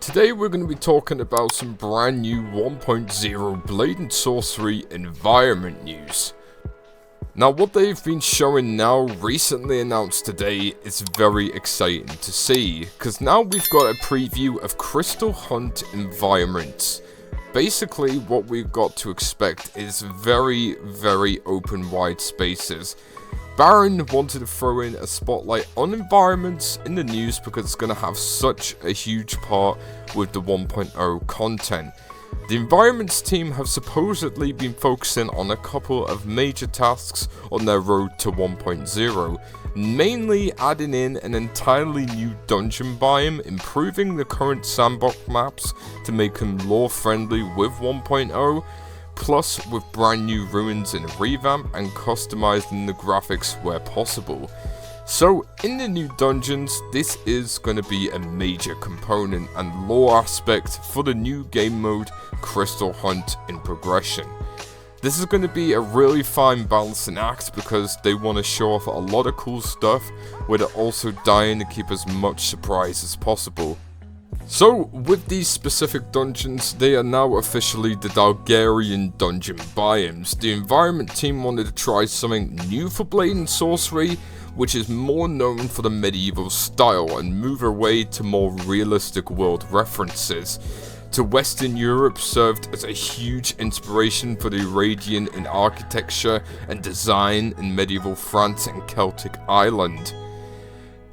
Today we're going to be talking about some brand new 1.0 Blade and Sorcery Environment news. Now what they've been showing now, recently announced today, is very exciting to see, because now we've got a preview of Crystal Hunt Environment. Basically what we've got to expect is very open wide spaces. Baron wanted to throw in a spotlight on environments in the news because it's going to have such a huge part with the 1.0 content. The environments team have supposedly been focusing on a couple of major tasks on their road to 1.0, mainly adding in an entirely new dungeon biome, improving the current sandbox maps to make them lore friendly with 1.0, plus with brand new ruins in a revamp and customizing the graphics where possible. So in the new dungeons, this is going to be a major component and lore aspect for the new game mode Crystal Hunt in progression. This is going to be a really fine balancing act because they want to show off a lot of cool stuff where they're also dying to keep as much surprise as possible. So, with these specific dungeons, they are now officially the Dalgarian dungeon biomes. The environment team wanted to try something new for Blade and Sorcery, which is more known for the medieval style, and move away to more realistic world references. To Western Europe served as a huge inspiration for the Iranian in architecture and design in medieval France and Celtic Ireland.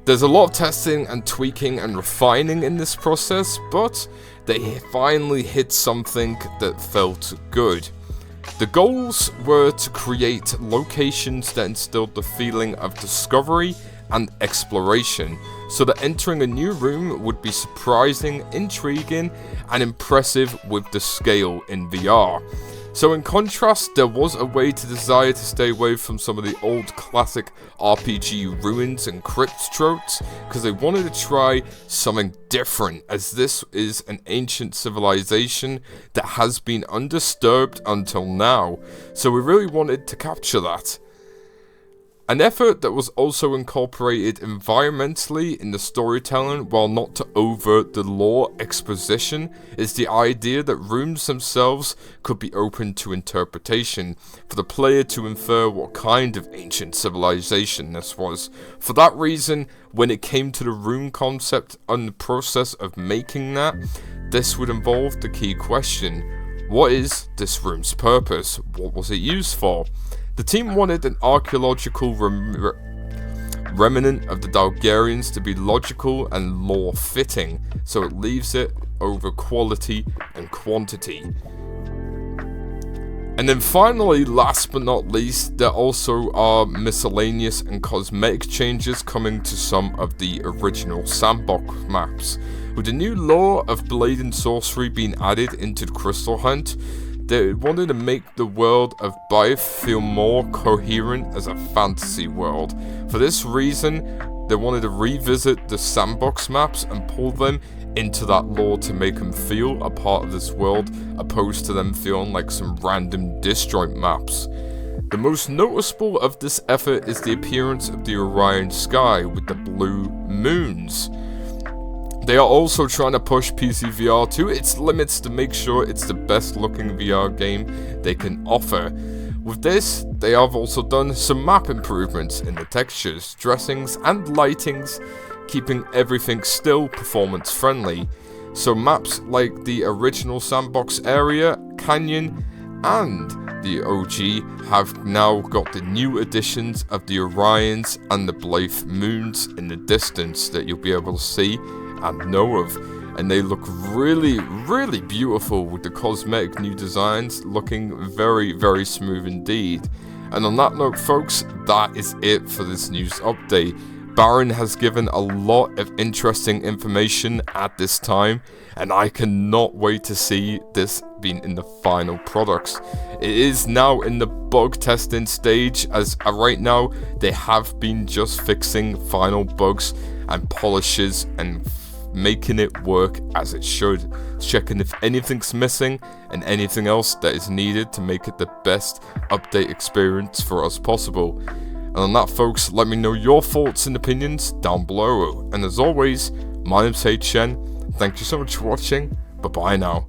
There's a lot of testing and tweaking and refining in this process, but they finally hit something that felt good. The goals were to create locations that instilled the feeling of discovery and exploration, so that entering a new room would be surprising, intriguing, and impressive with the scale in VR. So in contrast, there was a way to desire to stay away from some of the old classic RPG ruins and crypt tropes, because they wanted to try something different, as this is an ancient civilization that has been undisturbed until now, so we really wanted to capture that. An effort that was also incorporated environmentally in the storytelling while not to overt the lore exposition is the idea that rooms themselves could be open to interpretation, for the player to infer what kind of ancient civilization this was. For that reason, when it came to the room concept and the process of making that, this would involve the key question: what is this room's purpose? What was it used for? The team wanted an archaeological remnant of the Dalgarians to be logical and lore-fitting, so it leaves it over quality and quantity. And then finally, last but not least, there also are miscellaneous and cosmetic changes coming to some of the original sandbox maps. With the new lore of Blade and Sorcery being added into the Crystal Hunt, they wanted to make the world of Bife feel more coherent as a fantasy world. For this reason, they wanted to revisit the sandbox maps and pull them into that lore to make them feel a part of this world, opposed to them feeling like some random disjoint maps. The most noticeable of this effort is the appearance of the Orion sky with the blue moons. They are also trying to push PC VR to its limits to make sure it's the best looking VR game they can offer. With this, they have also done some map improvements in the textures, dressings, and lightings, keeping everything still performance friendly. So maps like the original sandbox area, Canyon, and the OG have now got the new additions of the Orions and the Blythe moons in the distance that you'll be able to see and know of, and they look really beautiful, with the cosmetic new designs looking very smooth indeed. And on that note, folks, that is it for this news update. Baron has given a lot of interesting information at this time, and I cannot wait to see this being in the final products. It is now in the bug testing stage, as right now they have been just fixing final bugs and polishes and making it work as it should, checking if anything's missing and anything else that is needed to make it the best update experience for us possible. And on that, folks, let me know your thoughts and opinions down below. And as always, my name's HN. Thank you so much for watching, bye bye now.